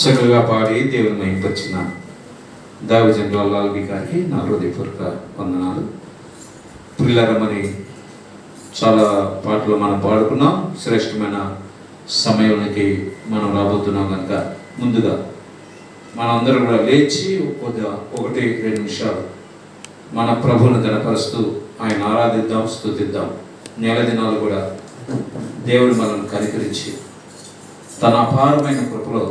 చక్కగా పాడి దేవుని మహింపరిచిన దావిజన్ లాల్బీ గారికి నా హృదయపూర్వక వందనాలు. పిల్లల మరి చాలా పాటలు మనం పాడుకున్నాం. శ్రేష్టమైన సమయానికి మనం రాబోతున్నాం కనుక ముందుగా మనందరం కూడా లేచి కొద్దిగా 1-2 నిమిషాలు మన ప్రభువును గణపరుస్తూ ఆయన ఆరాధిద్దాం, స్తుతిద్దాం. నెల దినాలు కూడా దేవుడు మనల్ని కనికరించి తన అపారమైన కృపలో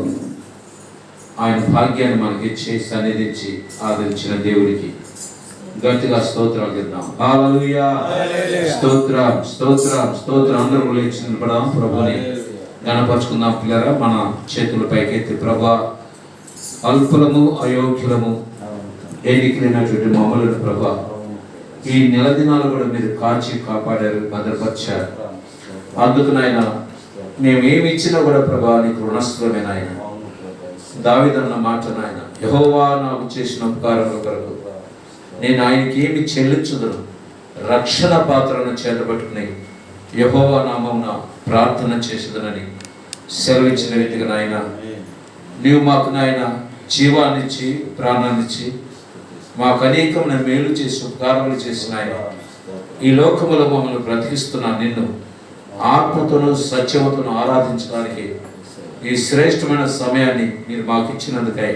ఆయన భాగ్యాన్ని మనకిచ్చి సన్నిధించి ఆదరించిన దేవుడికి గట్టిగా స్తోత్రాలు చేద్దాం. హల్లెలూయా, స్తోత్రం స్తోత్రం స్తోత్రం. అందరూ లేచి నిలబడదాం, ప్రభుని గణపరుచుకుందాం. పిల్లరా, మన చేతుల పైకెత్తి, ప్రభా అల్పులము అయోగ్యులము ఎన్నికైనటువంటి మమ్మలను ప్రభా ఈ నెల దినాలు కూడా మీరు కాచి కాపాడారు, భద్రపరిచారు. అందుకు నాయన మేమేమి ఇచ్చినా కూడా ప్రభా నీకు రుణస్థులమైన ఆయన. దావీదన్న మాట, నాయన యెహోవా నాకు చేసిన ఉపకారముల కొరకు నేను ఆయనకి ఏమి చెల్లించుదును, రక్షణ పాత్రను చేతబట్టుకుని యెహోవా నామమున ప్రార్థన చేసేదనని సెలవిచ్చిన రీతిగా నాయన నీవు మాకు నాయన జీవాన్నిచ్చి ప్రాణాన్నిచ్చి మాకు అనేకమైన మేలు చేసి ఉపకారములు చేసిన ఆయన ఈ లోకములో మమ్మల్ని బ్రతికిస్తున్నా నిన్ను ఆత్మతోనూ సత్యవతను ఆరాధించడానికి ఈ శ్రేష్టమైన సమయాన్ని మీరు మాకు ఇచ్చినందుకై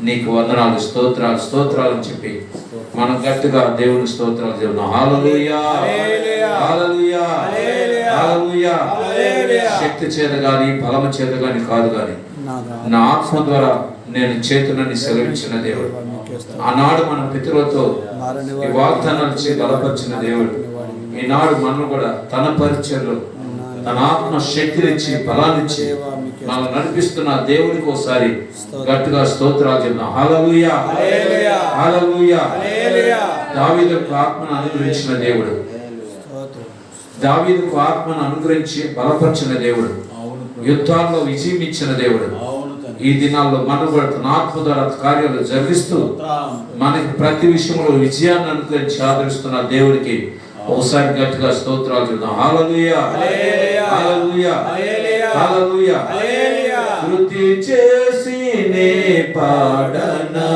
నీకు వందనాలు, స్తోత్రాలు స్తోత్రాలు అని చెప్పి మనం గట్టిగా దేవుని స్తోత్రాలు చెప్తాం. హల్లెలూయా హల్లెలూయా హల్లెలూయా. శక్తి చేత గాని బలము చేత గాని కాదు గాని నా ఆత్మ ద్వారా నేను చేతునని సెలవించిన దేవుడు. ఆనాడు మన పితరులతో ఈ వాగ్దానాలు చేసి బలపరిచిన దేవుడు ఈనాడు మనం కూడా తన పరిచయంలో తన ఆత్మ శక్తినిచ్చి బలాన్నిచ్చి మనం నడిపిస్తున్న దేవునికి ఒకసారి గట్టిగా స్తోత్రాలు చెప్తాం. హల్లెలూయా హల్లెలూయా. దావీదుకు ఆత్మను అనుగ్రహించిన దేవుడు, దావీదుకు ఆత్మను అనుగ్రహించి బలపరిచిన దేవుడు, యుద్ధాల్లో విజయం ఇచ్చిన దేవుడు ఈ దినాల్లో మనం కూడా తన ఆత్మ ద్వారా కార్యాలు జరిగిస్తూ మనకి ప్రతి విషయంలో విజయాన్ని అనుగ్రహించి ఆదరిస్తున్న దేవుడికి ఒకసారి గట్టిగా స్తోత్రాలు చెప్తాం. హల్లెలూయా హల్లెలూయా హల్లెలూయా. స్తుతి చేసి నే పాడనా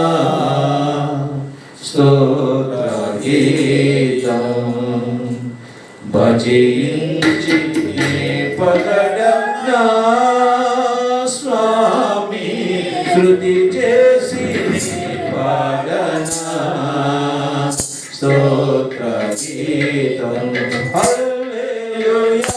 స్తోత్ర గీతం, భజించి నే పగడనా స్వామి, స్తుతి చేసి నే పాడనా స్తోత్ర గీతం. హల్లెలూయా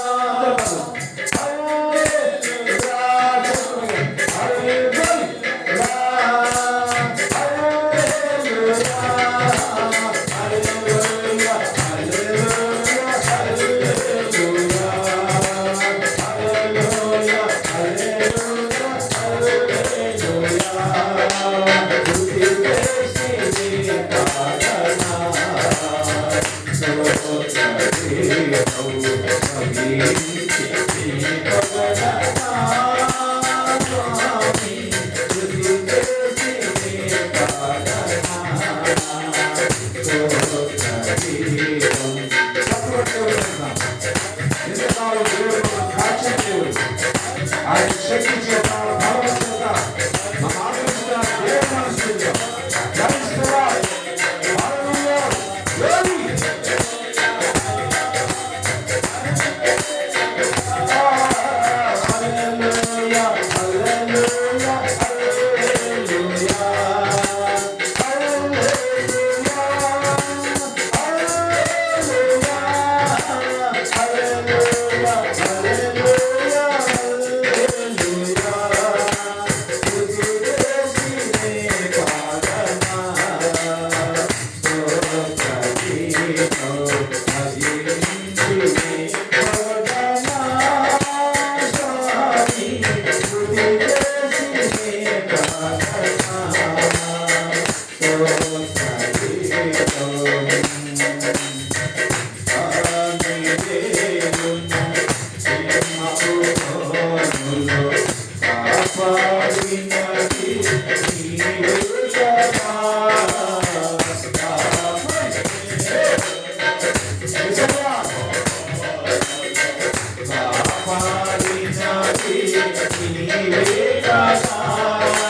నీవే కదా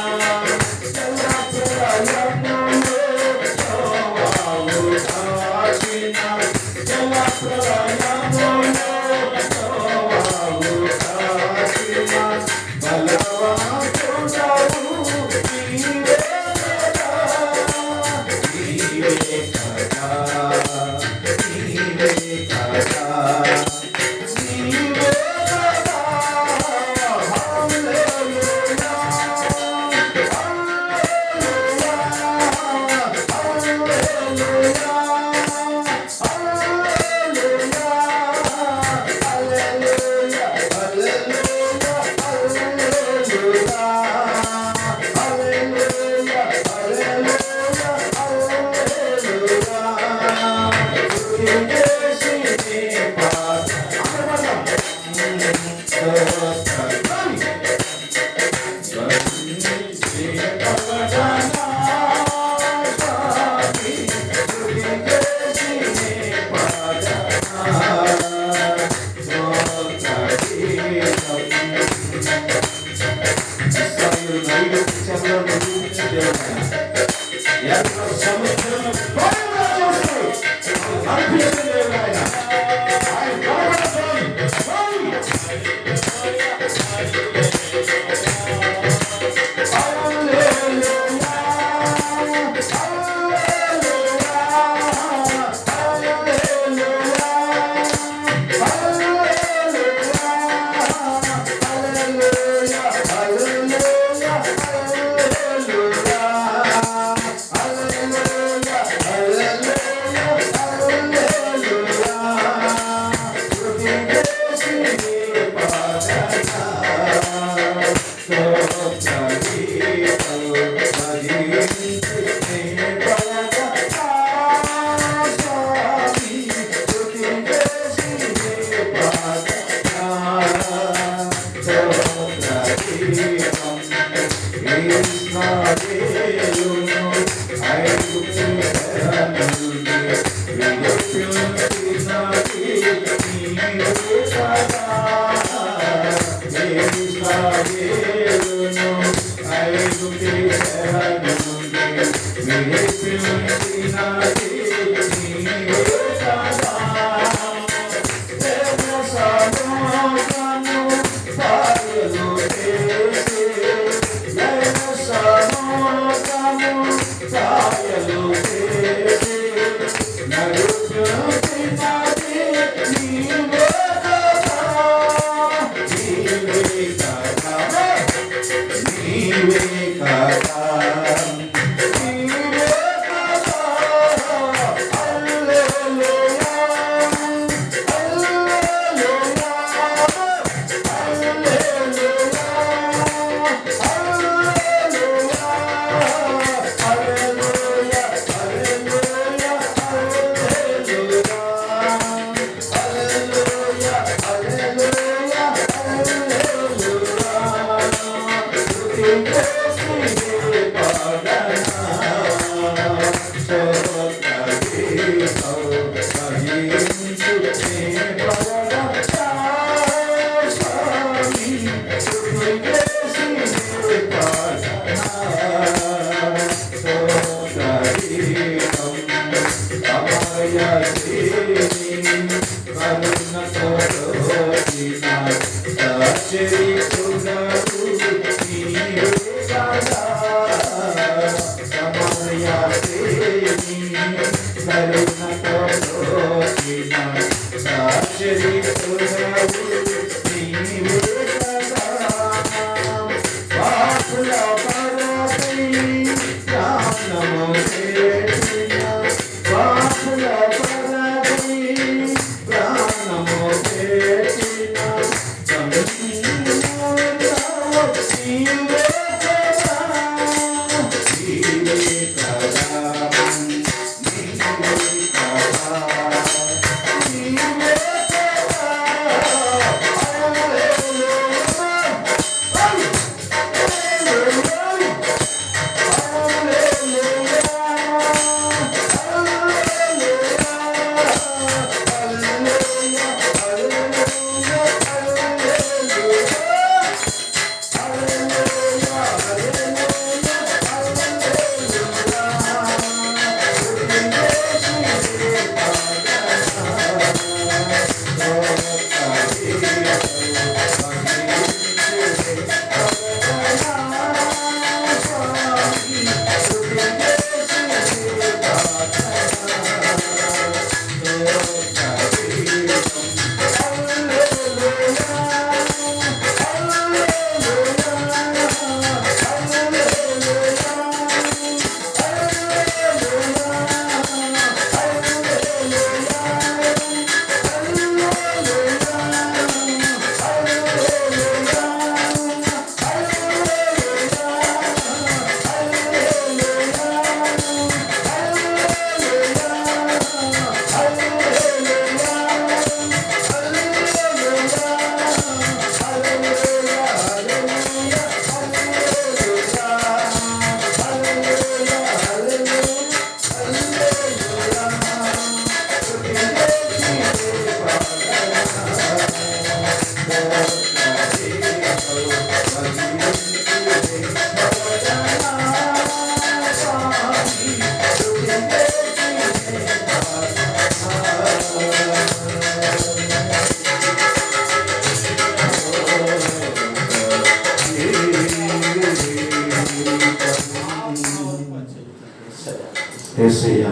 యేసయ్యా,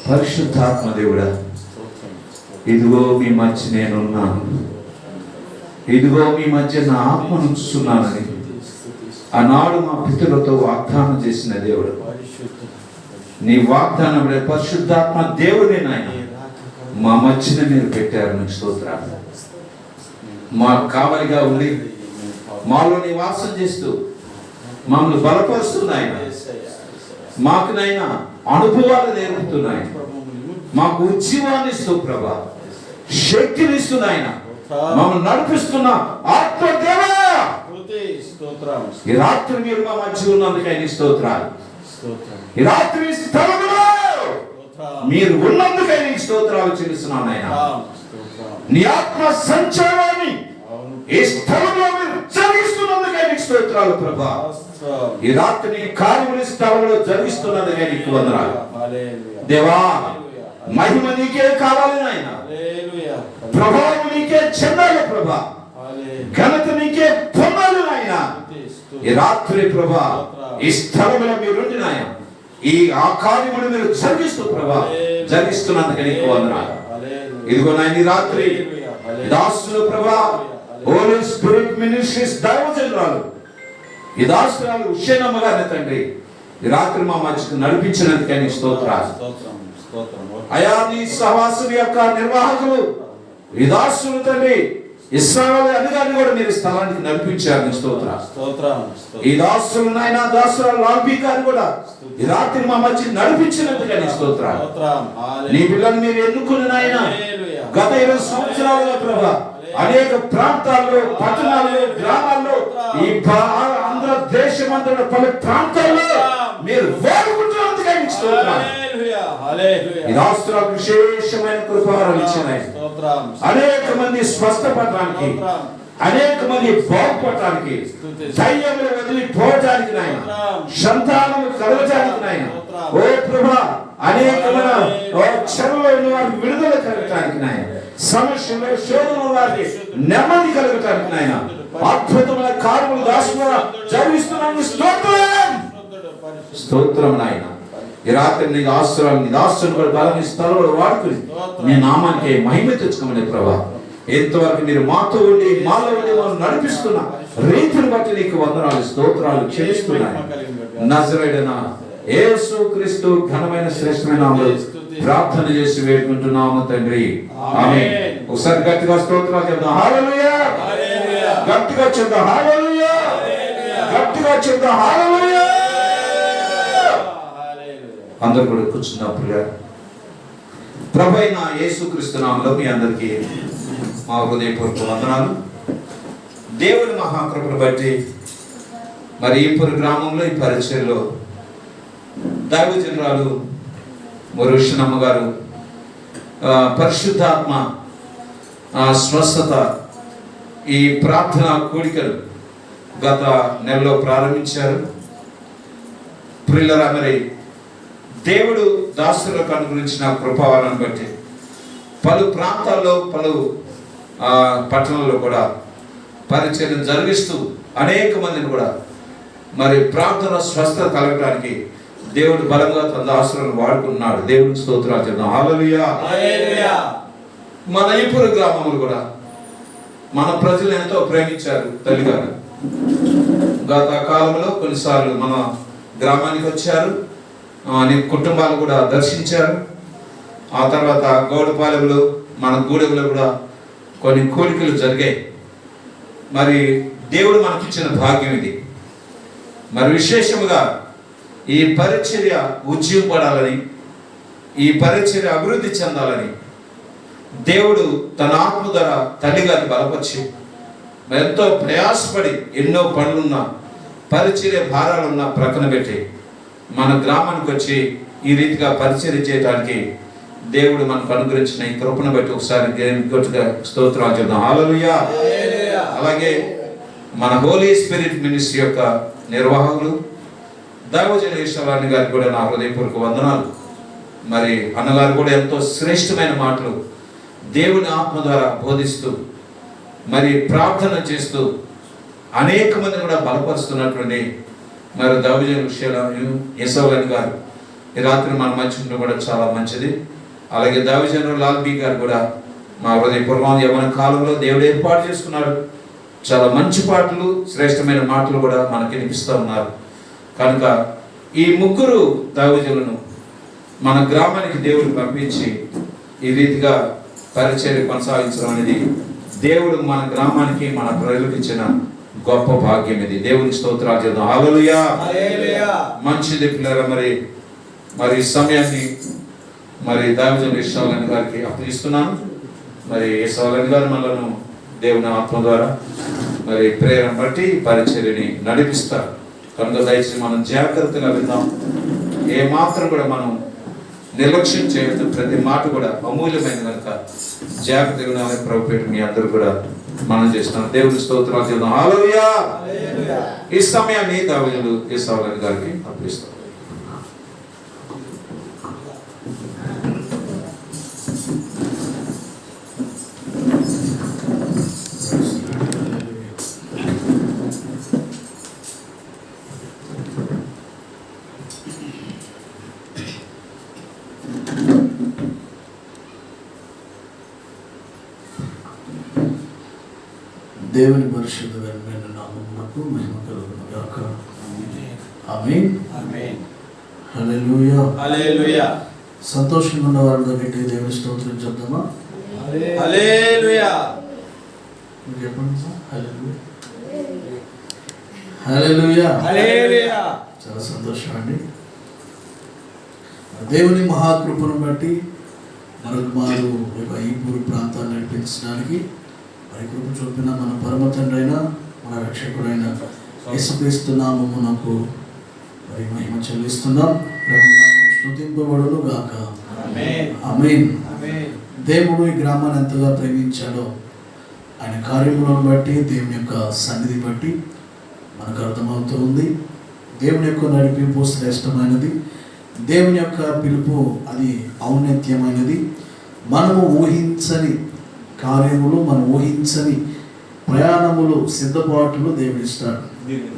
పరిశుద్ధాత్మ దేవుడా, ఇదిగో మీ మధ్య నేనున్నాను, ఇదిగో మీ మధ్య నా ఆత్మను ఉంచుతున్నానని ఆనాడు మా పితరులతో వాగ్దానం చేసిన దేవుడు, నీ వాగ్దానం పరిశుద్ధాత్మ దేవుడే నాయన మా మధ్యన మీరు పెట్టారు. నీకు స్తోత్రాలు. మాకు కావలిగా ఉండి మాలో నివాసం చేస్తూ మమ్మల్ని బలపరుస్తున్నాయి, మాకునైనా అనుభవాలు నేర్పుతున్నాయి, మాకు ఉజ్జీవాన్ని ఇస్తూ ప్రభా శక్తిని ఇస్తున్నాయన మమ్మల్ని నడిపిస్తున్న ఆత్మదేవా, ఈ రాత్రి మీరు మా మధ్య ఉన్నందుకై నీ స్తోత్రాలు. ఈ రాత్రి స్థలంలో మీరు ఉన్నందుకై నీ స్తోత్రాలు చెల్లిస్తున్నాను ఆయన. నీ ఆత్మ సంచారాన్ని ఈ స్థలంలో మీరు జరిగిస్తున్నందుకే నీకు స్తోత్రాలు ప్రభా. ఈ రాత్రి నీ కార్యములు ఈ స్థలంలో జరిగిస్తున్నందుకే నీకు వందనాలు దేవా. మహిమ నీకే కావాలి నాయన, ప్రభావం నీకే చెందాలి ప్రభా, ఘనత నీకే పొందాలి నాయన. ఈ రాత్రి ప్రభా ఈ స్థలంలో మీరుండి నాయన ఈ ఆ కార్యములు మీరు జరిగిస్తూ ప్రభా జరిగిస్తున్నందుకే నీకు వందనాలు. ఇదిగో నాయన ఈ రాత్రి దాసులు ప్రభా హోలీ స్పిరిట్ మినిస్ట్రీస్ దైవజనురాలు ఈ దాసురాలు ఉషేనమ్మ గారిని తండ్రి ఈ రాత్రి మా మధ్యకు నడిపించినందుకే నీకు స్తోత్రాలు అయా. నీ సహవాసుని యొక్క నిర్వాహకులు ఈ దాసులు తండ్రి ఇశ్రాయేలు అధికారిని కూడా మీరు స్థలానికి నడిపించారు నీకు స్తోత్రాలు. ఈ దాసులు నాయన దాసురాలు లాల్బీ గారిని కూడా ఈ రాత్రి మా మధ్య నడిపించినందుకే నీకు స్తోత్రాలు. నీ పిల్లల్ని మీరు ఎన్నుకుని నాయన గత 20 సంవత్సరాలుగా ప్రభా అనేక ప్రాంతాల్లో పట్టణాల్లో గ్రామాల్లో ఈ ఆంధ్ర దేశమంతటా పలు ప్రాంతాల్లో మీరు వాడుకుంటున్నందుకే నీకు స్తోత్రాలు. ఈ రాష్ట్రాలకు విశేషమైన కృపావరాలు ఇచ్చినాయి. అనేక మంది స్వస్థపడడానికి, అనేక మంది బాగుపడటానికి, దయ్యములు వదిలిపోవటానికి నాయన, సంతానము కలగటానికి నాయన ఓ ప్రభా అనేకమైన చెరలో ఉన్న వారికి విడుదల కలగటానికి నాయన, సమస్యలో శోధన వారికి నెమ్మది కలగటానికి నాయన అద్భుతమైన కార్యములు దాసులుగా జరిగిస్తున్నాను. స్తోత్రం నాయన. ఈ రాత్రి నీ ఆశ్రయాలు నీ దాసుని కూడా బలం స్థలంలో వాడుకుని నీ నామానికి మహిమ తెచ్చుకోమని ప్రభా. ఎంతవరకు మీరు మాతో ఉండి మాలో ఉండి మనం నడిపిస్తున్న రీతిని బట్టి నీకు వందనాలు స్తోత్రాలు చెల్లిస్తున్నాయి. నజరేయుడైన యేసుక్రీస్తు ఘనమైన శ్రేష్టమైన నామములో ప్రార్థన చేసి వేడుకుంటున్నాము తండ్రి, ఆమేన్. ఒకసారి గట్టిగా స్తోత్రాలు చెప్దాం. హల్లెలూయా. గట్టిగా చెప్దాం. హల్లెలూయా. గట్టిగా చెప్దాం. హల్లెలూయా. అందరూ కూడా కూర్చున్నా ప్రియ. ప్రభు అయిన యేసుక్రీస్తు నామములో మీ అందరికీ మా హృదయపూర్వక వందనాలు. దేవుని మహాకృపను బట్టి మరి ఈపూరు గ్రామంలో ఈ పరిచయంలో దైవజనురాలు మురుషనమ్మ గారు పరిశుద్ధాత్మ స్వస్థత ఈ ప్రార్థన కూడికలు గత నెలలో ప్రారంభించారు. ప్రియులారా, మరి దేవుడు దాసులకు అనుగ్రహించిన కృపావరాన్ని బట్టి పలు ప్రాంతాల్లో పలు పట్టణాల్లో కూడా పరిచయం జరిగిస్తూ అనేక మందిని కూడా మరి ప్రార్థన స్వస్థత కలగడానికి దేవుడు బలంగా తన దాసులను వాడుకున్నాడు. దేవుడికి స్తోత్రాలు చెప్దాం. హల్లెలూయా. మన ఈపూరు గ్రామములు కూడా మన ప్రజలు ఎంతో ప్రేమించారు తల్లిగారు. గత కాలంలో కొన్నిసార్లు మన గ్రామానికి వచ్చారు, కుటుంబాలు కూడా దర్శించారు. ఆ తర్వాత గౌడపాలెంలో మన గూడెంలో కూడా కొన్ని కోరికలు జరిగాయి. మరి దేవుడు మనకిచ్చిన భాగ్యం ఇది. మరి విశేషముగా ఈ పరిచర్య ఉజ్జీవపడాలని, ఈ పరిచర్య అభివృద్ధి చెందాలని దేవుడు తన ఆత్మ ద్వారా తల్లిగారిని బలపరిచి ఎంతో ప్రయాసపడి ఎన్నో పనులున్న పరిచర్య భారాలున్న ప్రక్కన పెట్టి మన గ్రామానికి వచ్చి ఈ రీతిగా పరిచర్య చేయడానికి దేవుడు మనకు అనుగ్రహించిన ఈ కృపను బట్టి ఒకసారి గట్టిగా స్తోత్రాలు చెప్దాం. హల్లెలూయా. అలాగే మన హోలీ స్పిరిట్ మినిస్ట్రీ యొక్క నిర్వాహకులు దైవజనేశ్వరాన్ని గారికి కూడా నా హృదయపూర్వక వందనాలు. మరి అన్నగారు కూడా ఎంతో శ్రేష్టమైన మాటలు దేవుని ఆత్మ ద్వారా బోధిస్తూ మరి ప్రార్థన చేస్తూ అనేక మందిని కూడా బలపరుస్తున్నటువంటి మరి దైవజన విషయాలు యశోగాని గారు ఈ రాత్రి మన మధ్య కూడా చాలా మంచిది. అలాగే దైవజనులు లాల్బీ గారు కూడా మా హృదయపూర్వక యవ్వన కాలంలో దేవుడు ఏర్పాటు చేసుకున్నాడు. చాలా మంచి పాటలు శ్రేష్టమైన మాటలు కూడా మనకి వినిపిస్తూ ఉన్నారు. కనుక ఈ ముగ్గురు దైవజనులను మన గ్రామానికి దేవుడు పంపించి ఈ రీతిగా పరిచర్య కొనసాగించడం అనేది దేవుడు మన గ్రామానికి మన ప్రజలకు ఇచ్చిన గొప్ప భాగ్యం ఇది. దేవుని స్తోత్రాలు చేద్దాం. హల్లెలూయా. మంచిది పిల్లల. మరి సమయాన్ని మరి దైవజనులు యశోగాని గారికి అప్పగిస్తున్నాను. మరి యశోగాని గారు మనలను దేవుని ఆత్మ ద్వారా మరి ప్రేరణ బట్టి పరిచర్యని నడిపిస్తారు. కనుక దయచేసి మనం జాగ్రత్తగా విందాం. ఏ మాత్రం కూడా మనం నిర్లక్ష్యం చేయొద్దు. ప్రతి మాట కూడా అమూల్యమైన కనుక జాగ్రత్తగా ఉండాలని ప్రభు పేరు మీ అందరూ కూడా మనం చేస్తాం. దేవుని స్తోత్రాలు చేద్దాం. హల్లెలూయా. ఈ సమయాన్ని దావీదు యేసయ్య గారికి అర్పిస్తాం. దేవుని పరిశుద్ధమైన నామమునకు మహిమ కలుగును గాక. ఆమేన్. ఆమేన్. హల్లెలూయా. హల్లెలూయా. సంతోషంగా ఉన్న వారితో పెట్టి దేవుని స్తోత్రం చెప్దామా? హల్లెలూయా. మీరు చెప్పండి సార్. హల్లెలూయా. హల్లెలూయా. హల్లెలూయా. చాలా సంతోషం అండి. దేవుని మహాకృపను బట్టి మరొక మారు ఈ పూరి ప్రాంతాన్ని నడిపించడానికి మరి కృప చూపిన మన పరమ తండ్రి అయిన మన రక్షకుడైన యేసుక్రీస్తు నామమునకు మరి మహిమ చెల్లిస్తున్నాం. ప్రభు నామము స్తుతింపబడును గాక. ఆమేన్. ఆమేన్. ఆమేన్. దేవుడు ఈ గ్రామాన్ని ఎంతగా ప్రేమించాడో ఆయన కార్యములను బట్టి దేవుని యొక్క సన్నిధి బట్టి మనకు అర్థమవుతూ ఉంది. దేవుని యొక్క నడిపింపు శ్రేష్టమైనది. దేవుని యొక్క పిలుపు అది ఔన్నత్యమైనది. మనము ఊహించని కార్యములు, మనం ఊహించని ప్రయాణములు, సిద్ధపాటులు దేవుడు ఇస్తాడు.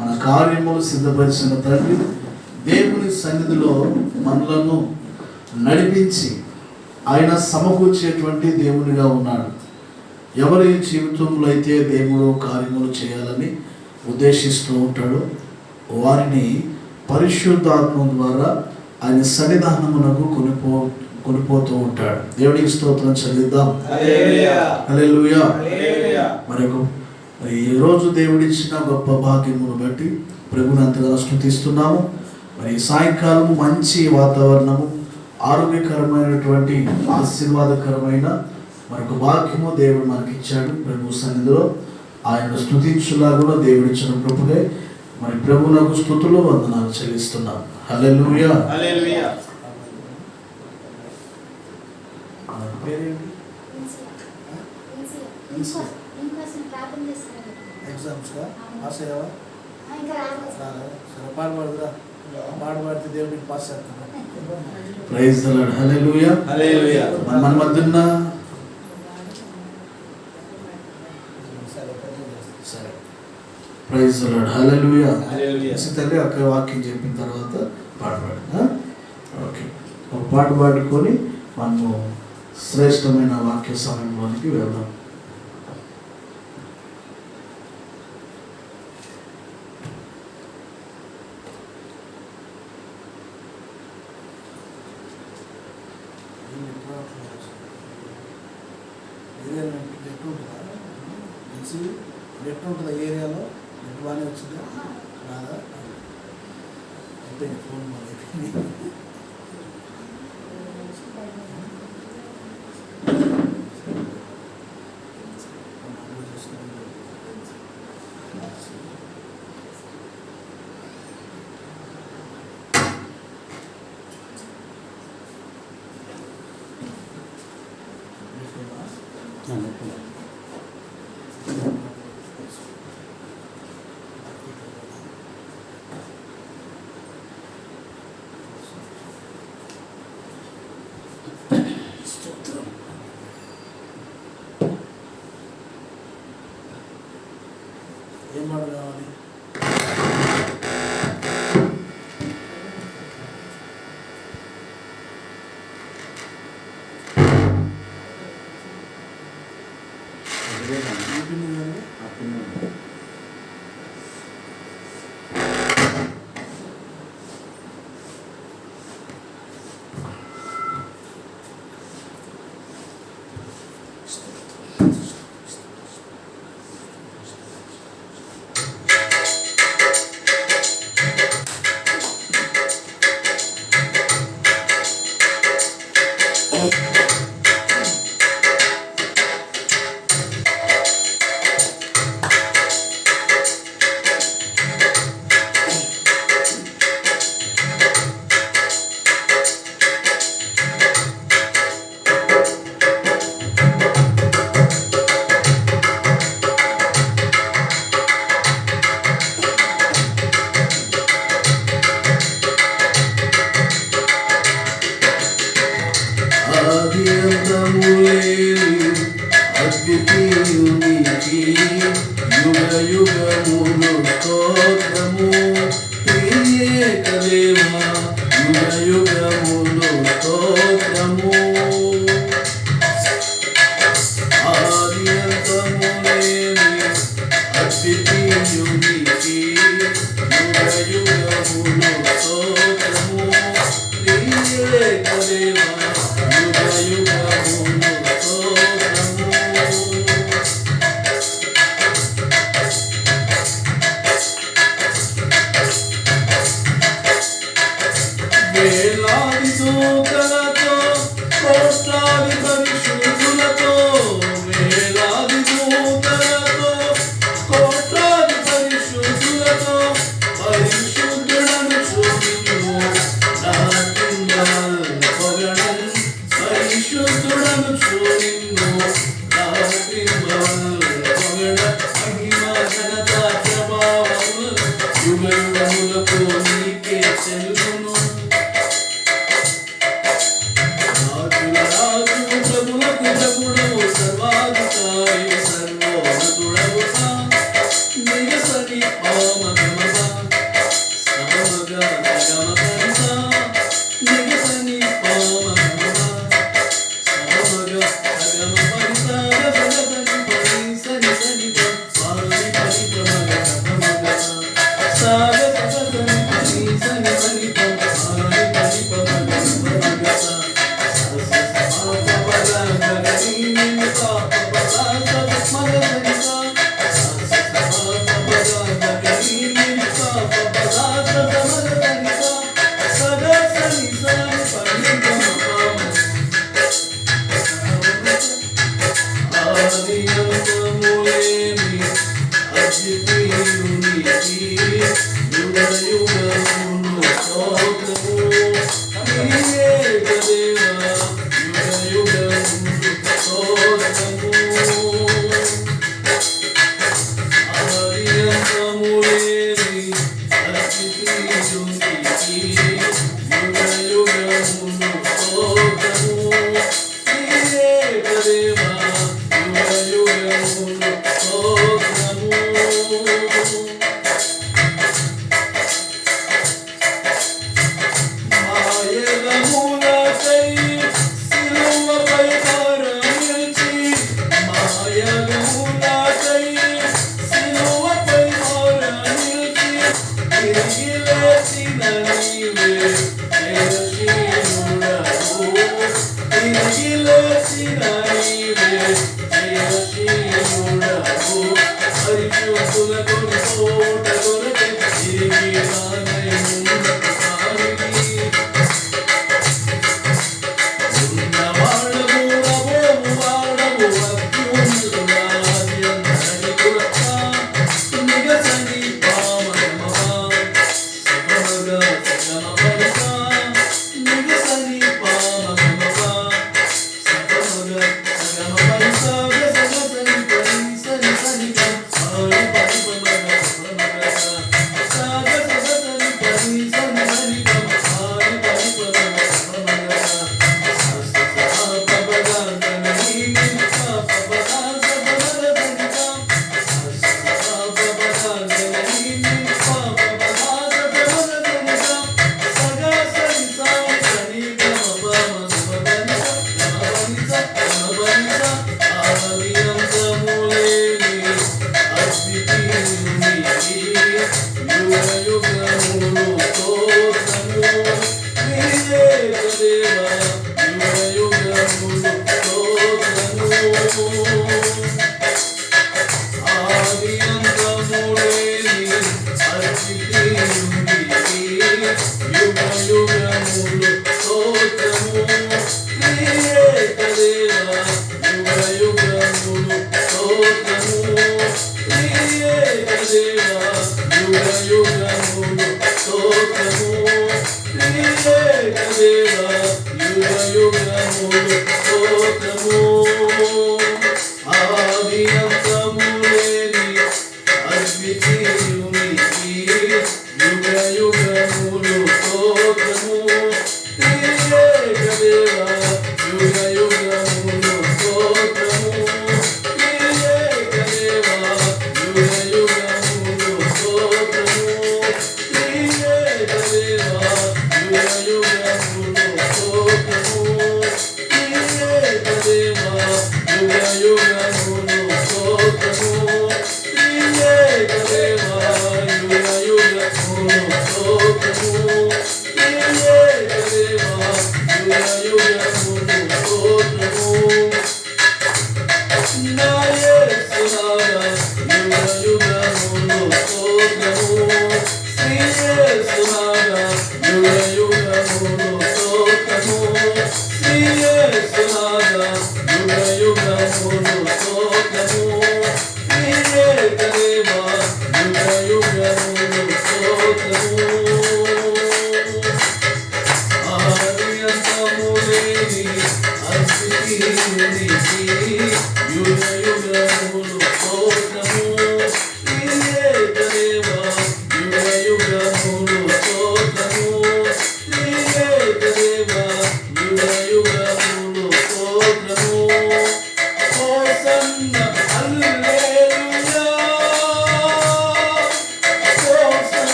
మన కార్యములు సిద్ధపరిచిన తండ్రి దేవుని సన్నిధిలో మనలను నడిపించి ఆయన సమకూర్చేటువంటి దేవునిగా ఉన్నాడు. ఎవరి జీవితంలో అయితే దేవుడు కార్యములు చేయాలని ఉద్దేశిస్తూ ఉంటాడో వారిని పరిశుద్ధాత్మ ద్వారా ఆయన సన్నిధానమునకు కొనిపోతూ ఉంటాడు. దేవునికి స్తోత్రం చెల్లిద్దాం. హల్లెలూయా. హల్లెలూయా. హల్లెలూయా. మరి ఈ రోజు దేవుడిచ్చిన గొప్ప భాగ్యమును బట్టి ప్రభుని అంతగా స్తుతిస్తున్నాము. మరి సాయంకాలం మంచి వాతావరణము, ఆరోగ్యకరమైనటువంటి ఆశీర్వాదకరమైన మరొక వాక్యము దేవుడు మనకి ఇచ్చాడు. ప్రభు సన్నిధిలో ఆయన స్తుతించులాగా దేవుడిచ్చిన కృపగా మరి ప్రభువునకు స్తుతులు వందనాలు చెల్లిస్తున్నాం. హల్లెలూయా. హల్లెలూయా. ఎగ్జామ్స్గా పాస్ అయ్యావా? సరే పాట పాడుదురా. పాట పాడితే దేవుడికి పాస్ చేస్తాను. Praise the lord. Hallelujah. Hallelujah. మన మధ్యన సరే praise the lord. Hallelujah. Hallelujah. తల్లి అక్క వాక్యం చెప్పిన తర్వాత పాట పాడు. ఓకే, ఒక పాట పాడుకొని మనము శ్రేష్టమైన వాక్య సమయంలోనికి వెళ్దాం. నెట్ ఉంటుందా ఏరియాలో? నెట్ బాగానే వచ్చిందా? రాదా? అయిపోయింది ఫోన్ అయిపోయింది. ఏం మాట కావాలి? స్తుతియునికి యుగ యుగములు స్తోత్రము త్రియేక దేవా యుగ యుగములు స్తోత్రము ఆది అంతము లేని అద్వితీయునికి యుగ యుగములు స్తోత్రము త్రియేక దేవా యుగ యుగములు స్తోత్రము వేలాది దూతలతో కోట్లాది పరిశుద్ధులతో వేలాది దూతలతో కోట్లాది పరిశుద్ధులతో పరిశుద్ధుడను చూపిను నా కిందల్ పొగడం పరిశుద్ధుడను చూపిను నా కిందల్ పొగడ మహిమ ఘనత ప్రభావములు యుగ యుగములకు నీకే చెల్లును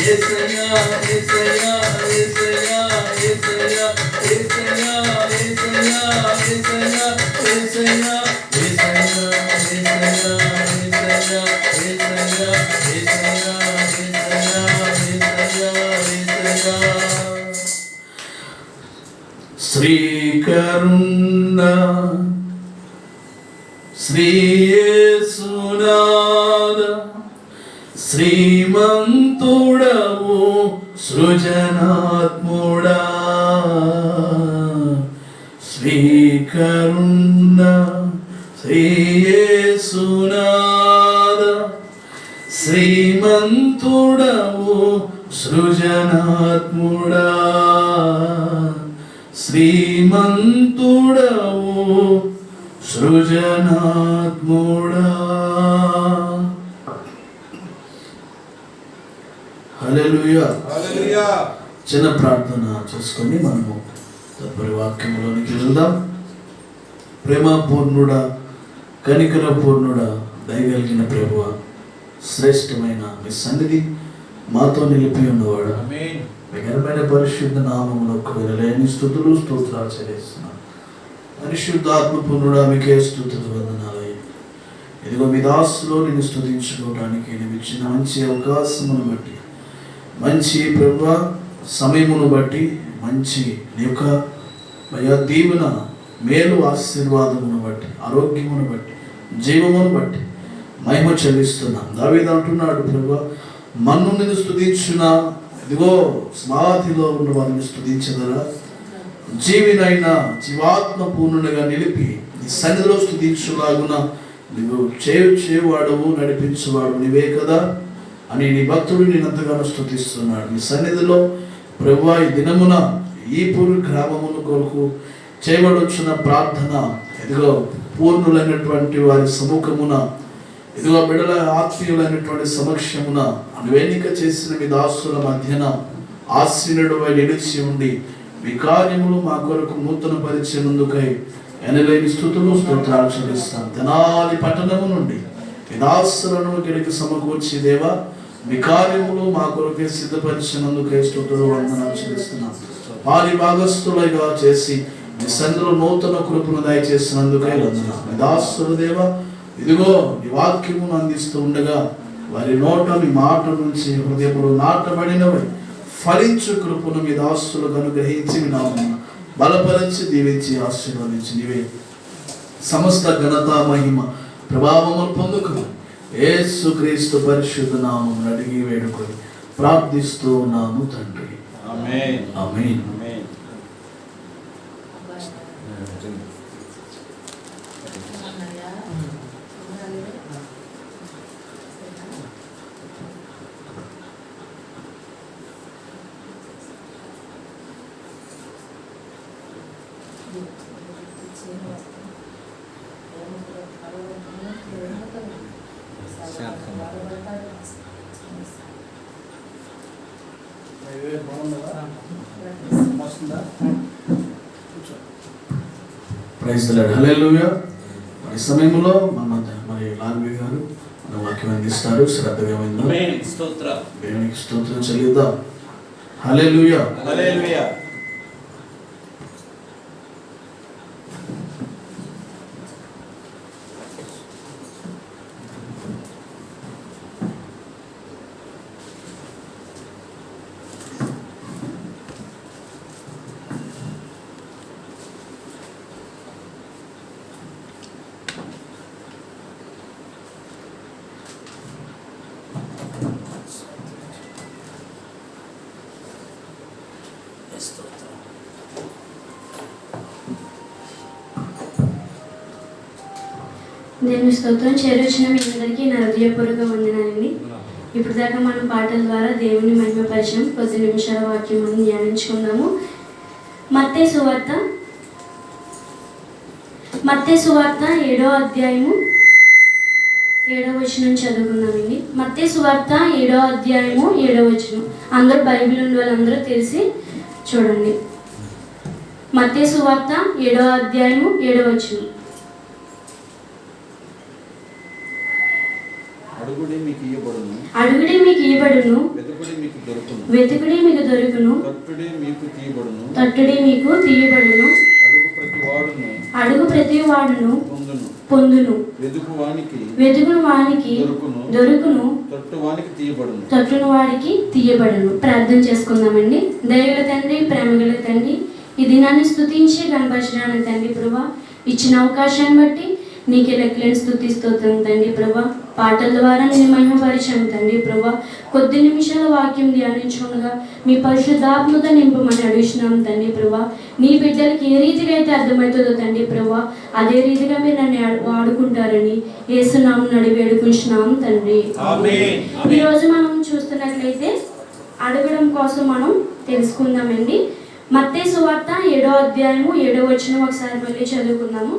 Yes, శ్రీకరుణ శ్రీయేసునాద శ్రీమంతుడవు సృజనాత్ముడా శ్రీకరుణ శ్రీయేసునాద శ్రీమంతుడవు సృజనాత్ముడా శ్రీమంతుడవు సృజనాత్ముడా. హల్లెలూయా. హల్లెలూయా. చిన్న ప్రార్థన చేసుకొని మనము తదుపరి వాక్యంలోనికి వెళ్దాం. ప్రేమపూర్ణుడా, కనికర పూర్ణుడా, దయగలిగిన ప్రభువా, శ్రేష్టమైన మీ సన్నిధి మాతో నిలిపి ఉన్నవాడు ఆమేన్. విఘనమైన పరిశుద్ధ నామములకు వినలేని స్తుతులు స్తోత్రాలు చెల్లిస్తున్నాను. పరిశుద్ధాత్మ పూర్ణుడా, మీకే స్తుతులు వందనాలయ్య. ఇదిగో మీ దాసులో నేను స్తుతించుకోవడానికి నేను ఇచ్చిన మంచి అవకాశమును బట్టి, మంచి ప్రభువ సమయమును బట్టి, మంచి నీ యొక్క దీవెన మేలు ఆశీర్వాదమును బట్టి, ఆరోగ్యమును బట్టి, జీవమును బట్టి మహిమ చెల్లిస్తున్నాం. దావీదు అంటున్నాడు, ప్రభువ మన్ను నేను స్తుతించున్నా, ఇదిగో సమాధిలో ఉన్న వారిని స్తుతించదరా, జీవినైనా జీవాత్మ పూర్ణునిగా నిలిపి నీ సన్నిధిలో స్తుతించులాగున నువ్వు చేయువాడవు, నడిపించువాడు నీవే కదా అని నీ భక్తుడు నేను ఎంతగానో స్తుతిస్తున్నాడు. నీ సన్నిధిలో ప్రభువా ఈ దినమున ఈ పూర్వ గ్రామమును కొరకు చేయబడొచ్చిన ప్రార్థన, ఇదిగో పూర్ణులైనటువంటి వారి సముఖమున, ఇదిగో బిడ్డల ఆత్మీయులైనటువంటి సమక్షమున ఎన్నిక చేసిన మీ దాసుల మధ్యన ఆశీనుడవై నిలిచి ఉండి మీ కార్యములు మా కొరకు నూతన పరిచయనందుకై ఎనలేని స్తుతులు స్తోత్రాలు చెల్లిస్తాం. తెనాలి పట్టణము నుండి మీ దాసులను ఇక్కడికి సమకూర్చి దేవా మీ కార్యములు మా కొరకే సిద్ధపరిచినందుకై స్తుతులు వందనాలు చెల్లిస్తున్నాం. వారి భాగస్థులుగా చేసి మీ సన్నిధిలో నూతన కృపను దయచేసినందుకై వందనాలు. మీ దాసుల దేవా ఇదిగో ఈ వాక్యమును అందిస్తూ ఉండగా వారి నోట మీ మాట నుంచి హృదయములు నాటబడినవి ఫలించు కృపను మీ దాసులకు అనుగ్రహించి మీ నామమున బలపరించి దీవించి ఆశీర్వదించి నీవే సమస్త ఘనత మహిమ ప్రభావమును పొందుకు యేసుక్రీస్తు పరిశుద్ధ నామమున అడిగి వేడుకొని ప్రార్థిస్తూ ఉన్నాము తండ్రి. Amen. Amen. Amen. Praise the lord. Hallelujah. మరి సమయంలో మరి లాల్వి గారు మన వాక్యం అందిస్తారు. శ్రద్ధగా విందాం. ఆమేన్. స్తోత్రం. దేవునికి స్తోత్రం చెల్లిద్దాం. హల్లెలూయా. హల్లెలూయా. నేను స్తోత్రం చేరొచ్చిన మీ అందరికీ నా హృదయపూర్వక వందనాలండి. ఇప్పుడు దాకా మనం పాటల ద్వారా దేవుని మహిమపరిచయం కొద్ది నిమిషాల వాక్యం మనం ధ్యానించుకుందాము. మత్తయి సువార్త 7వ అధ్యాయము 7వ వచనం చదువుకుందామండి. మత్తయి సువార్త 7వ అధ్యాయము 7వ వచనం. అందరూ బైబిల్ ఉన్న వాళ్ళందరూ తెలిసి చూడండి. మత్తయి సువార్త 7వ అధ్యాయము 7వ వచనం. అడుగుడి మీకు ఇయ్యబడును, అడుగుడి మీకు ఇవ్వబడును, వెతుకుడి మీకు దొరుకును. వెతుకుడి మీకు దొరుకును, తట్టుడి మీకు తీయబడును. తట్టుడి మీకు తీయబడును, అడుగు ప్రతి వాడును అడుగు ప్రతి వాడును పొందును. పొందును, వెదుకు వానికి వెతుకుని వానికి దొరుకును. దొరుకును, తట్టు వానికి తీయబడును. తట్టును వాడికి తీయబడును. ప్రార్థన చేసుకుందామండి. దయగల తండ్రి, ప్రేమగల తండ్రి, ఈ దినాన్ని స్తుతించి కనపరచడానికి తండ్రి ప్రభా ఇచ్చిన అవకాశాన్ని బట్టి నీకే లెక్కలేని స్తుతి స్తోత్రం తండ్రి ప్రభా. పాటల ద్వారా నేను మహిమపరిచాను తండ్రి ప్రభా. కొద్ది నిమిషాల వాక్యం ధ్యానించుకునగా మీ పరిశుద్ధాత్మత నింపమని అడుగుతున్నాం తండ్రి ప్రభా. నీ బిడ్డలకి ఏ రీతిగా అయితే అర్థమవుతుందో తండ్రి ప్రభా, అదే రీతిగా మీరు నన్ను వాడుకుంటారని యేసునామం నడి వేడుకుంటున్నాం తండ్రి. ఆమేన్. ఈరోజు మనం చూస్తున్నట్లయితే అడగడం కోసం మనం తెలుసుకుందామండి. మత్తయి సువార్త 7వ అధ్యాయము 7వ వచనం ఒకసారి మళ్ళీ చదువుకుందాము.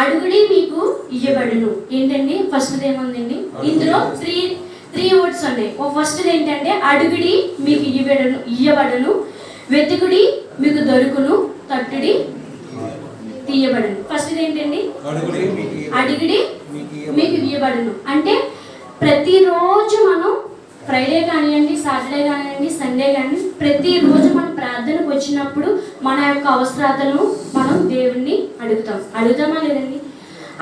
అడుగుడి మీకు ఇయ్యబడును. ఏంటండి ఫస్ట్ ఏముందండి? ఇందులో త్రీ వర్డ్స్ ఉన్నాయి. ఫస్ట్ ఏంటంటే అడుగుడి మీకు ఇయ్యబడును, వెతుకుడి మీకు దొరుకును, తట్టుడి తీయబడును. ఫస్ట్ ఏంటండి? అడిగిడి మీకు ఇయ్యబడును. అంటే ప్రతిరోజు మనం ఫ్రైడే కానివ్వండి, సాటర్డే కానివ్వండి, సండే కానీ ప్రతిరోజు మనం ప్రార్థనకు వచ్చినప్పుడు మన యొక్క అవసరాలను మనం దేవుణ్ణి అడుగుతామా లేదండి?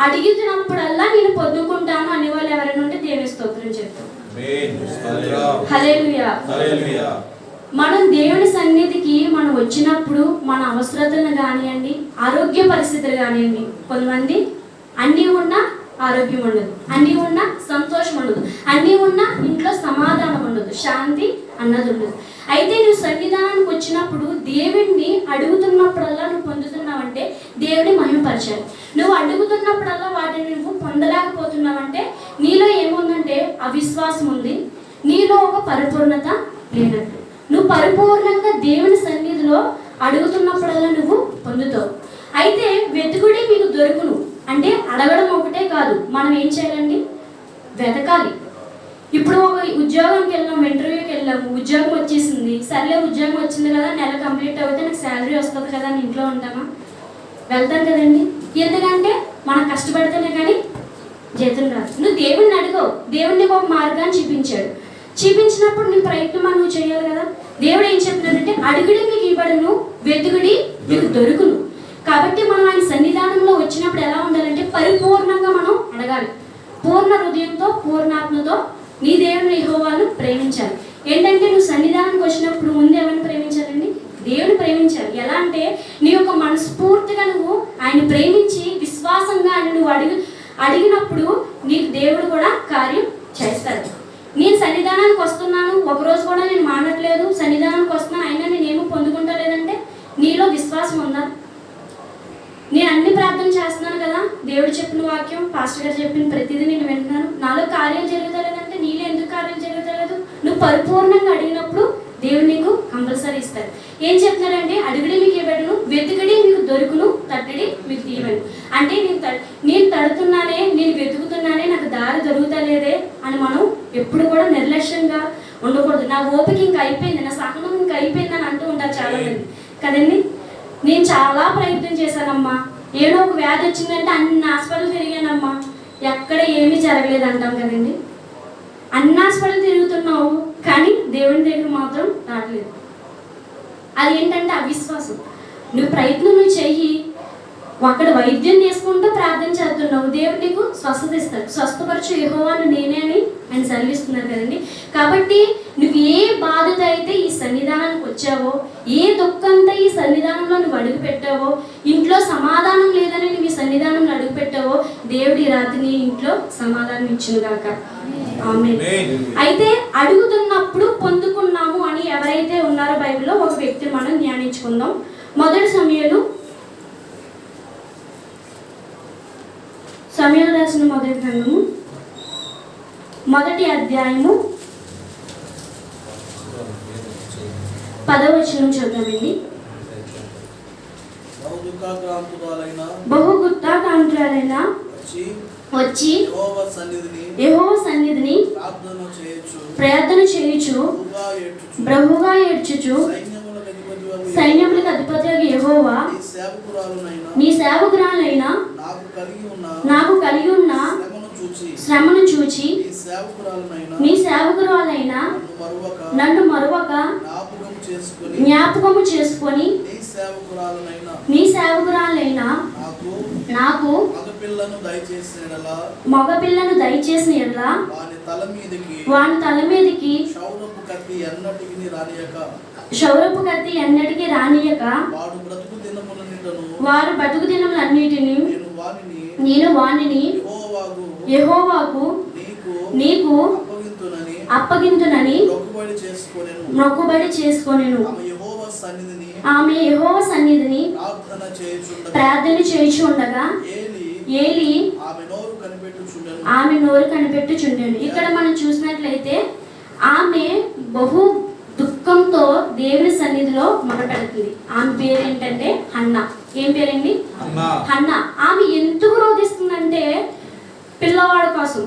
అడుగుతున్నప్పుడల్లా నేను పొందుకుంటాను అనే వాళ్ళు ఎవరైనా ఉంటే దేవుని స్తోత్రం చెప్తాం. హల్లెలూయా. మనం దేవుని సన్నిధికి మనం వచ్చినప్పుడు మన అవసరతలను కానివ్వండి, ఆరోగ్య పరిస్థితులు కానివ్వండి, కొంతమంది అన్నీ ఉన్నా ఆరోగ్యం ఉండదు, అన్నీ ఉన్నా సంతోషం ఉండదు, అన్నీ ఉన్నా ఇంట్లో సమాధానం ఉండదు, శాంతి అన్నది ఉండదు. అయితే నువ్వు సన్నిధానానికి వచ్చినప్పుడు దేవుడిని అడుగుతున్నప్పుడల్లా నువ్వు పొందుతున్నావంటే దేవుడిని మహిమపరచాలి. నువ్వు అడుగుతున్నప్పుడల్లా వాటిని నువ్వు పొందలేకపోతున్నావంటే నీలో ఏముందంటే అవిశ్వాసం ఉంది, నీలో ఒక పరిపూర్ణత లేనట్టు. నువ్వు పరిపూర్ణంగా దేవుని సన్నిధిలో అడుగుతున్నప్పుడల్లా నువ్వు పొందుతావు. అయితే వెతుకుడి మీకు దొరుకును అంటే అడగడం ఒకటే కాదు, మనం ఏం చేయాలండి? వెతకాలి. ఇప్పుడు ఒక ఉద్యోగానికి వెళ్ళాము, ఇంటర్వ్యూకి వెళ్ళాము, ఉద్యోగం వచ్చేసింది, సర్లే ఉద్యోగం వచ్చింది కదా, నెల కంప్లీట్ అవుతే నాకు శాలరీ వస్తుంది కదా అని ఇంట్లో ఉంటామా? వెళ్తాం కదండి. ఎందుకంటే మనం కష్టపడితేనే కానీ జీతం రాదు. నువ్వు దేవుడిని అడుగవు, దేవుడిని ఒక మార్గాన్ని చూపించినప్పుడు నీ ప్రయత్నం నువ్వు చేయాలి కదా. దేవుడు ఏం చెప్తున్నాడంటే అడుగుడి మీకు ఇవ్వడును, వెతుకుడి మీకు దొరుకును. కాబట్టి మనం ఆయన సన్నిధానంలో వచ్చినప్పుడు ఎలా ఉండాలంటే పరిపూర్ణంగా మనం అడగాలి. పూర్ణ హృదయంతో, పూర్ణాత్మతో నీ దేవుని యెహోవాను ప్రేమించాలి. ఏంటంటే నువ్వు సన్నిధానానికి వచ్చినప్పుడు ముందు ఎవరిని ప్రేమించాలండి? దేవుని ప్రేమించాలి. ఎలా అంటే నీ యొక్క మనస్ఫూర్తిగా నువ్వు ఆయన ప్రేమించి విశ్వాసంగా ఆయన నువ్వు అడిగినప్పుడు నీకు దేవుడు కూడా కార్యం చేస్తాడు. నేను సన్నిధానానికి వస్తున్నాను, ఒకరోజు కూడా నేను మానట్లేదు, సన్నిధానానికి వస్తున్నాను అయినా నేనేమో పొందుకుంటా లేదంటే నీలో విశ్వాసం ఉందా? నేను అన్ని ప్రార్థన చేస్తున్నాను కదా, దేవుడు చెప్పిన వాక్యం, పాస్టర్ గారు చెప్పిన ప్రతిదీ నేను వింటున్నాను, నాలో కార్యాలు జరుగుతలేదంటే నీలో ఎందుకు కార్యాలు జరుగుతలేదు? నువ్వు పరిపూర్ణంగా అడిగినప్పుడు దేవుడు నీకు కంపల్సరీ ఇస్తాడు. ఏం చెప్తాడంటే అడుగుడి మీకు ఇవ్వడును, వెతుకుడి మీకు దొరుకును, తట్టుడి మీకు తీయబడును. అంటే నేను తడుతున్నానే, నేను వెతుకుతున్నానే, నాకు దారి దొరుకుతలేదే అని మనం ఎప్పుడు కూడా నిర్లక్ష్యంగా ఉండకూడదు. నా ఓపిక ఇంకా అయిపోయింది, నా సహనం ఇంకా అయిపోయింది అని అంటూ ఉంటారు చాలా మంది కదండి. నేను చాలా ప్రయత్నం చేశానమ్మా, ఏదో ఒక వ్యాధి వచ్చిందంటే అన్ని హాస్పిటల్ తిరిగానమ్మా, ఎక్కడ ఏమీ జరగలేదు అంటాం కదండి. అన్ని హాస్పిటల్ తిరుగుతున్నావు కానీ దేవుని దగ్గర మాత్రం రావట్లేదు. అది ఏంటంటే అవిశ్వాసం. నువ్వు ప్రయత్నం నువ్వు చెయ్యి, అక్కడ వైద్యం చేసుకుంటూ ప్రార్థన చేస్తున్నావు, దేవుడు నీకు స్వస్థత ఇస్తాడు. స్వస్థపరచు యెహోవాను నేనే అని ఆయన సెలవిస్తున్నారు కదండి. కాబట్టి నువ్వు ఏ బాధతో అయితే ఈ సన్నిధానానికి వచ్చావో, ఏ దుఃఖంతో ఈ సన్నిధానంలో నువ్వు అడుగు పెట్టావో, ఇంట్లో సమాధానం లేదని నువ్వు ఈ సన్నిధానంలో అడుగు పెట్టావో, దేవుడి రాత్రి నీ ఇంట్లో సమాధానం ఇచ్చును గాక. ఆమేన్. అయితే అడుగుతున్నప్పుడు పొందుకున్నాము అని ఎవరైతే ఉన్నారో బైబిల్లో ఒక వ్యక్తిని మనం ధ్యానించుకుందాం. మొదటి సమూయేలు రాసిన మొదటి గ్రంథము 1వ అధ్యాయము 10వ వచనం చదువుతామండి. బహు గుత్తాకాంతురాలైన వచ్చి యెహోవా సన్నిధిని ప్రార్థన చేయుచు ప్రభువుగా ఏడ్చుచు సైన్యములకు అధిపతి యెహోవా నీ సేవకురాలైన నాకు కలిగి ఉన్న శ్రమను చూచి నీ సేవకురాలనైన నీ సేవకురాలైన నన్ను మరువక నన్ను మరువక జ్ఞాపకము చేసుకొని జ్ఞాపకము చేసుకొని నీ సేవకురాలనైన నాకు నాకు మగపిల్లను దయచేసిన ఎడల వాని తల మీదకి క్షౌరపు కత్తి ఎన్నటికీ రానియక వారు బతుకు దినములన్నిటిని నేను వానిని యెహోవాకు నీకు అప్పగింతునని మొక్కుబడి చేసుకొనెను. ఆమె యెహోవా సన్నిధిని ప్రార్థన చేయుచుండగా ఏలి ఆమె నోరు కనిపెట్టుచుండెను. ఇక్కడ మనం చూసినట్లయితే ఆమె బహు దుఃఖంతో దేవుని సన్నిధిలో మొరపెడుతుంది. ఆమె పేరు ఏంటంటే హన్నా. ఏం పేరండి? హన్నా. ఆమె ఎందుకు రోధిస్తుందంటే పిల్లవాడు కోసం,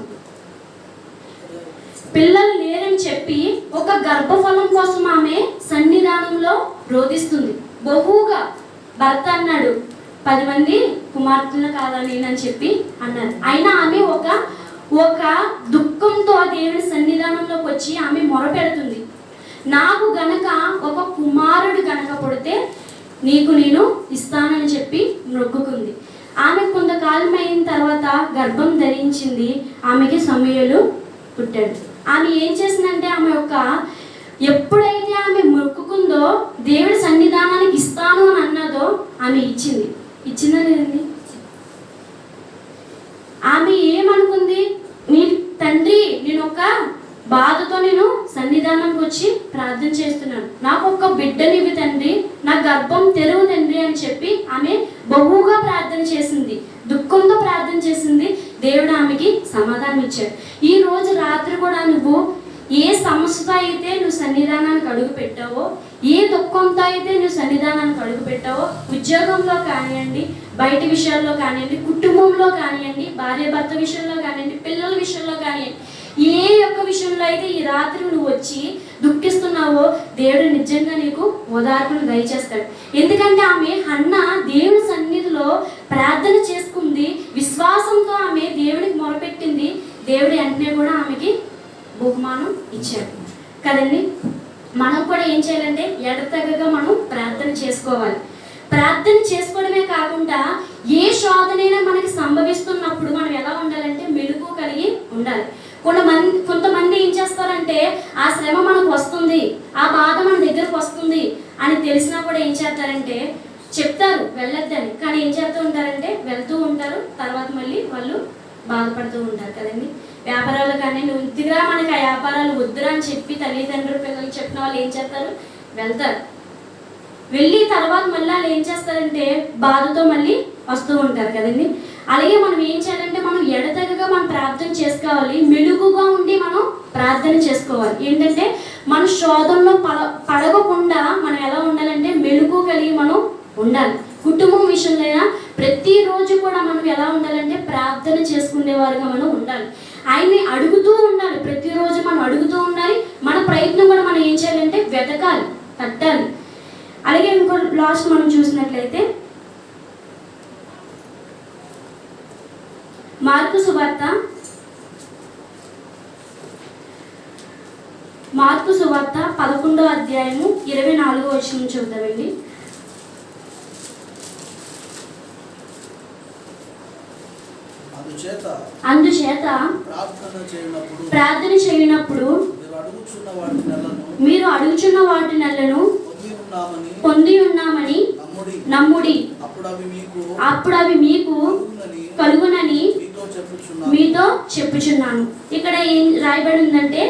పిల్లలు లేరని చెప్పి ఒక గర్భఫలం కోసం ఆమె సన్నిధానంలో రోధిస్తుంది. బహుగా భర్త అన్నాడు 10 మంది కుమార్తెలను కాదా నేనని చెప్పి అన్నారు. అయినా ఆమె ఒక దుఃఖంతో దేవుని సన్నిధానంలోకి వచ్చి ఆమె మొరపెడుతుంది. నాకు గనక ఒక కుమారుడు గనక పుడితే నీకు నేను ఇస్తానని చెప్పి మొక్కుకుంది. ఆమె కొంతకాలం అయిన తర్వాత గర్భం ధరించింది. ఆమెకి సమూయేలు పుట్టాడు. ఆమె ఏం చేసిందంటే ఎప్పుడైతే ఆమె మొక్కుకుందో దేవుడి సన్నిధానానికి ఇస్తాను అని అన్నదో ఆమె ఇచ్చిందా లేదండి? ఆమె ఏమనుకుంది? నీ తండ్రి నేను ఒక బాధతో నేను సన్నిధానంకి వచ్చి ప్రార్థన చేస్తున్నాను, నాకు ఒక బిడ్డనివి తండ్రి, నా గర్భం తెరువు తండ్రి అని చెప్పి ఆమె బహుగా ప్రార్థన చేసింది, దుఃఖంతో ప్రార్థన చేసింది. దేవుడు ఆమెకి సమాధానం ఇచ్చాడు. ఈ రోజు రాత్రి కూడా నువ్వు ఏ సమస్యతో అయితే నువ్వు సన్నిధానానికి అడుగు పెట్టావో, ఏ దుఃఖంతో అయితే నువ్వు సన్నిధానానికి అడుగు పెట్టావో, ఉద్యోగంలో కానివ్వండి, బయట విషయాల్లో కానివ్వండి, కుటుంబంలో కానివ్వండి, భార్య భర్త విషయంలో కానివ్వండి, పిల్లల విషయంలో కానివ్వండి, ఏ ఒక్క విషయంలో అయితే ఈ రాత్రి నువ్వు వచ్చి దుఃఖిస్తున్నావో దేవుడు నిజంగా నీకు ఓదార్పును దయచేస్తాడు. ఎందుకంటే ఆమె హన్నా దేవుని సన్నిధిలో ప్రార్థన చేసుకుంది, విశ్వాసంతో ఆమె దేవునికి మొరపెట్టింది. దేవుడి వెంటనే కూడా ఆమెకి బహుమానం ఇచ్చాడు కదండి. మనం కూడా ఏం చేయాలంటే ఎడతెగగా మనం ప్రార్థన చేసుకోవాలి. ప్రార్థన చేసుకోవడమే కాకుండా ఏ శోధనైనా మనకి సంభవిస్తున్నప్పుడు మనం ఎలా ఉండాలంటే మెలుగు కలిగి ఉండాలి. కొంతమంది ఏం చేస్తారంటే ఆ శ్రమ మనకు వస్తుంది, ఆ బాధ మన దగ్గరకు వస్తుంది అని తెలిసినా కూడా ఏం చేస్తారంటే చెప్తారు వెళ్ళొద్దని, కానీ ఏం చేస్తూ ఉంటారంటే వెళ్తూ ఉంటారు, తర్వాత మళ్ళీ వాళ్ళు బాధపడుతూ ఉంటారు కదండి. వ్యాపారాలు కానీ నువ్వు ఇంటిగా మనకి ఆ వ్యాపారాలు వద్దురా అని చెప్పి తల్లిదండ్రులు పిల్లలు చెప్పిన వాళ్ళు ఏం చేస్తారు? వెళ్తారు. వెళ్ళి తర్వాత మళ్ళీ వాళ్ళు ఏం చేస్తారంటే బాధతో మళ్ళీ వస్తూ ఉంటారు కదండి. అలాగే మనం ఏం చేయాలంటే మనం ఎడతెగగా మనం ప్రార్థన చేసుకోవాలి, మెలుగుగా ఉండి మనం ప్రార్థన చేసుకోవాలి. ఏంటంటే మన శోధనలో పడగకుండా మనం ఎలా ఉండాలంటే మెలుగు కలిగి మనం ఉండాలి. కుటుంబం విషయంలో ప్రతిరోజు కూడా మనం ఎలా ఉండాలంటే ప్రార్థన చేసుకునేవారుగా మనం ఉండాలి. ఆయన్ని అడుగుతూ ఉండాలి, ప్రతిరోజు మనం అడుగుతూ ఉండాలి. మన ప్రయత్నం కూడా మనం ఏం చేయాలంటే వెతకాలి, తట్టాలి. అలాగే ఇంకో లాస్ట్ మనం చూసినట్లయితే మార్కు సువార్త 11వ అధ్యాయము 24వ వచనం చూద్దామండి. అందుచేత ప్రార్థన చేయనప్పుడు మీరు అడుగుచున్న వాటి నెలను పొంది ఉన్నామని నమ్ముడి, అప్పుడు అవి మీకు కలుగునని మీతో చెప్పుచున్నాను. ఇక్కడ ఏం రాయబడి ఉందంటే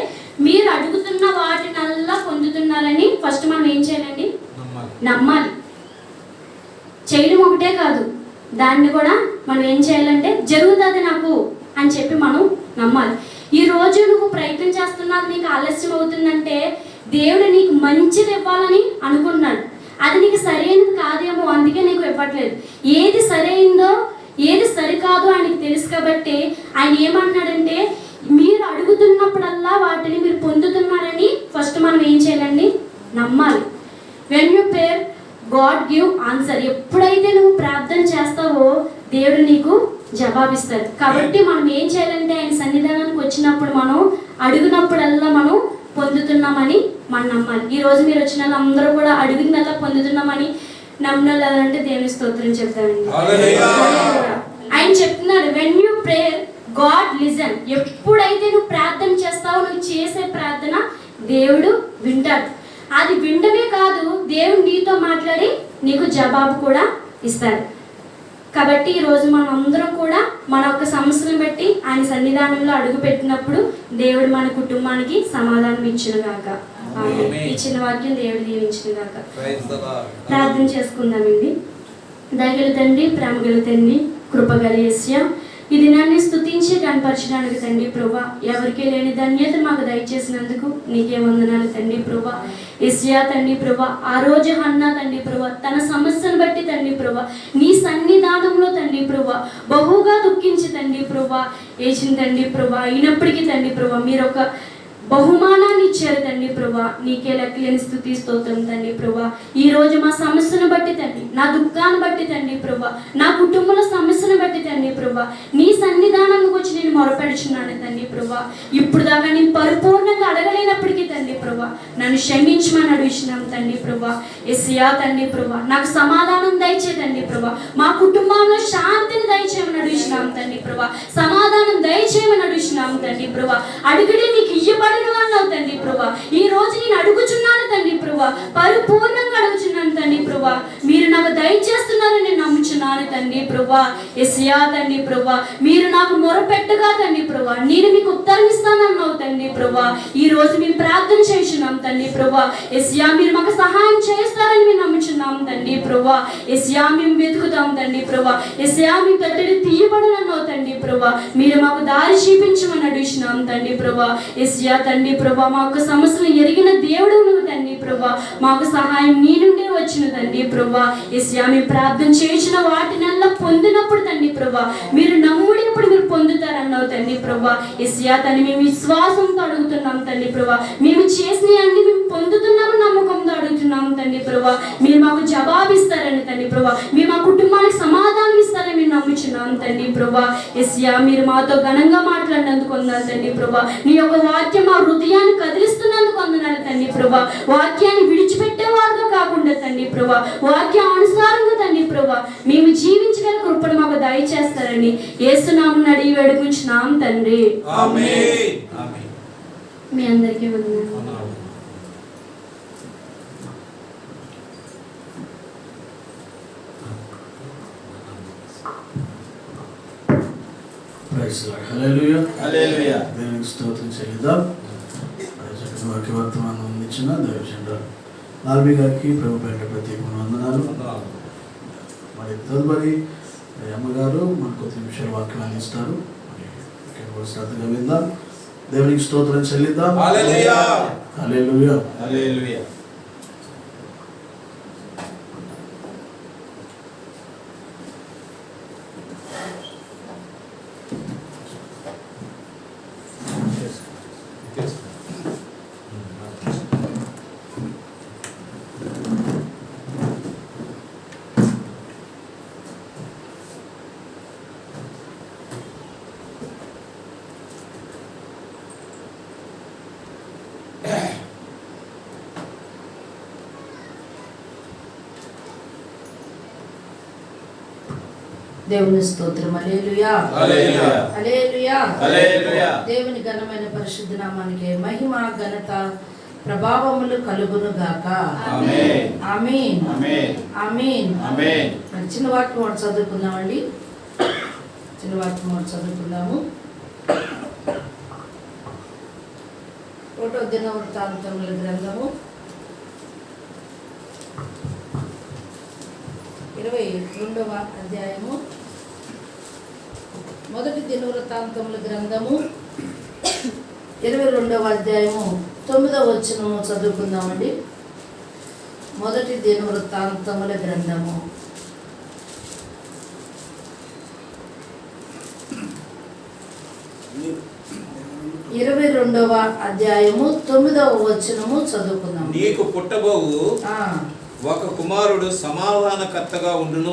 మీరు అడుగుతున్న వాటినల్లా పొందుతున్నారని ఫస్ట్ మనం ఏం చేయాలండి? నమ్మాలి. చేయడం ఒకటే కాదు, దాన్ని కూడా మనం ఏం చేయాలంటే జరుగుతుంది నాకు అని చెప్పి మనం నమ్మాలి. ఈ రోజు నువ్వు ప్రయత్నం చేస్తున్నావు, నీకు ఆలస్యం అవుతుందంటే దేవుడు నీకు మంచిది ఇవ్వాలని అనుకున్నాడు. అది నీకు సరైనది కాదేమో, అందుకే నీకు ఇవ్వట్లేదు. ఏది సరైందో ఏది సరికాదో ఆయనకి తెలుసు కాబట్టి ఆయన ఏమన్నాడంటే మీరు అడుగుతున్నప్పుడల్లా వాటిని మీరు పొందుతున్నారని ఫస్ట్ మనం ఏం చేయాలండి? నమ్మాలి. When you prayer God give answer. ఎప్పుడైతే నువ్వు ప్రార్థన చేస్తావో దేవుడు నీకు జవాబు జవాబిస్తారు. కాబట్టి మనం ఏం చేయాలంటే ఆయన సన్నిధానానికి వచ్చినప్పుడు మనం అడిగినప్పుడల్లా మనం పొందుతున్నామని మనం నమ్మాలి. ఈ రోజు మీరు వచ్చిన అందరూ కూడా అడిగినల్లా పొందుతున్నామని నమ్మిన వాళ్ళంటే దేవుని స్తోత్రం చెప్తానండి. ఆయన చెప్తున్నాడు, when you prayer God listen. ఎప్పుడైతే నువ్వు ప్రార్థన చేస్తావో, నువ్వు చేసే ప్రార్థన దేవుడు వింటాడు. అది వినడమే కాదు, దేవుడు నీతో మాట్లాడి నీకు జవాబు కూడా ఇస్తాడు. కాబట్టి ఈరోజు మనం అందరం కూడా మన యొక్క సమస్యను బట్టి ఆయన సన్నిధానంలో అడుగు పెట్టినప్పుడు దేవుడు మన కుటుంబానికి సమాధానం ఇచ్చునుగాక. ఇచ్చిన వాక్యం దేవుడు దీవించును గాక. ప్రార్థన చేసుకుందామండి. దయగల తండ్రి, ప్రేమగల తండ్రి, కృపగల యేసయ్య, ఈ దినాన్ని స్తుతించి కనపరచడానికి తండ్రి ప్రభా, ఎవరికీ లేని ధన్యత మాకు దయచేసినందుకు నీకే వందనాలు తండ్రి ప్రభా. యేసయ్య తండ్రి ప్రభా, ఆ రోజు హన్నా తండ్రి ప్రభా తన సమస్యను బట్టి తండ్రి ప్రభా నీ సన్నిధానంలో తండ్రి ప్రభా బహుగా దుఃఖించి తండ్రి ప్రభా వేసింది తండ్రి ప్రభా. అయినప్పటికీ తండ్రి ప్రభా మీరు ఒక బహుమానాన్ని ఇచ్చారు తండ్రి ప్రభా. నీకే లెక్కలేని స్తుతి స్తోత్రం తండ్రి ప్రభా. ఈ రోజు మా సమస్యను బట్టి తండ్రి, నా దుఃఖాన్ని బట్టి తండ్రి ప్రభా, నా కుటుంబంలో సమస్యను బట్టి తండ్రి ప్రభా నీ సన్నిధానంలోకి వచ్చి నేను మొరపెడుచున్నాను తండ్రి ప్రభా. ఇప్పుడు దాకా నేను పరిపూర్ణంగా అడగలేనప్పటికీ తండ్రి ప్రభా నన్ను క్షమించమని అడుగుతున్నాం తండ్రి ప్రభా. యేసయ్య తండ్రి ప్రభా, నాకు సమాధానం దయచే తండ్రి ప్రభా, మా కుటుంబంలో శాంతిని దయచేయమని అడుగుతున్నాం తండ్రి ప్రభా, సమాధానం దయచేయమని అడుగుతున్నాం తండ్రి ప్రభా. అడుగుడే నీకు ఇయ్యబడిన అన్నావు తండ్రి ప్రభా. ఈ రోజు నేను అడుగుచున్నాను తండ్రి ప్రభా, పరిపూర్ణంగా అడుగుచున్నాను తండ్రి ప్రభా. మీరు నాకు దయచేస్తున్నారని నేను నమ్ముచున్నాను తండ్రి ప్రభా. యేసయ్య తండ్రి ప్రభా, మీరు నాకు మొరపెట్టగా తండ్రి ప్రభా నేను మీకు ఉత్తరం ఇస్తానన్నావు తండ్రి ప్రభా. ఈ రోజు మేము ప్రార్థన చేస్తున్నాం తండ్రి ప్రభా. యేసయ్య మీరు మాకు సహాయం చేస్తారని మేము నమ్ముచున్నాం తండ్రి ప్రభా. యేసయ్య మేము వెతుకుతాం తండ్రి ప్రభా. యేసయ్య మీ కట్టడి తీయబడనన్నావు తండ్రి ప్రభా. మీరు మాకు దారి చూపించమని అడుగుతున్నాం తండ్రి ప్రభా. యేసయ్య తండ్రి ప్రభా, మా యొక్క సమస్యలు ఎరిగిన దేవుడు నువ్వు తండ్రి ప్రభా. మాకు సహాయం నీ నుండే వచ్చిన తండ్రి ప్రభా. యేసయ్య మేము ప్రార్థన చేసిన వాటినల్లా పొందినప్పుడు తండ్రి ప్రభా మీరు నమ్ముడినప్పుడు మీరు పొందుతారన్నావు తండ్రి ప్రభా. యేసయ్య తండ్రి మేము విశ్వాసంతో అడుగుతున్నాం తండ్రి ప్రభా. మేము చేసిన అన్ని మేము పొందుతున్నాము నమ్మకంతో అడుగుతున్నాం తండ్రి ప్రభా. మీరు మాకు జవాబిస్తారని తండ్రి ప్రభా, మీరు మా కుటుంబానికి సమాధానం ఇస్తారని మేము నమ్ముచున్నాం తండ్రి ప్రభా. యేసయ్య మీరు మాతో ఘనంగా మాట్లాడినందుకు వందనాలు తండ్రి ప్రభా. నీ యొక్క వాక్యం మా హృదయాన్ని కదిలిస్తున్నందుకు వందనాలు తండ్రి ప్రభా. వాక్యాన్ని విడిచిపెట్టేవారుగా కాకుండా తండ్రి ప్రభా, వాక్యం అనుసారంగా తండ్రి ప్రభా మేము జీవించగల కృపను మాకు దయచేస్తారని యేసు నామమున అడిగి వేడుకుంటున్నాం తండ్రి. ఆమేన్. మీ అందరికీ వందనాలు. Praise lord. హల్లెలూయా. హల్లెలూయా. దేవునికి స్తోత్రం చెల్లిద్దాం. వాక్య వర్తమానం అందించిన దైవజనుడు లాల్బీ గారికి ప్రభు పేట ప్రత్యేకమైన వందనాలు. మరి తదుపరి అమ్మగారు మనకు కొద్ది నిమిషాలు వాక్యం అందిస్తారు. మరి శ్రద్ధగా విందాం. దేవునికి స్తోత్రం చెల్లిద్దాం. హల్లెలూయా. హల్లెలూయా. హల్లెలూయా. దేవుని స్తోత్రం. హల్లెలూయా. హల్లెలూయా. హల్లెలూయా. హల్లెలూయా. దేవుని ఘనమైన పరిశుద్ధ నామానికి మహిమ ఘనత ప్రభావములు కలుగును గాక. ఆమేన్. ఆమేన్. ఆమేన్. ఆమేన్. ఆమేన్. మరి చిన్న వాక్యం ఒకటి చదువుకుందామండి. చిన్న వాక్యం ఒకటి చదువుకుందాము. 1వ దినవృత్తాంతముల గ్రంథము 22వ అధ్యాయము. 1వ దినవృత్తాంతముల గ్రంథము 22వ అధ్యాయము 9వ వచనము చదువుకుందామండి. 1వ దినవృత్తాంతముల గ్రంథము 22వ అధ్యాయము 9వ వచనము చదువుకుందాం. నీకు పుట్టబోవు ఒక కుమారుడు సమాధానకర్తగా ఉండును.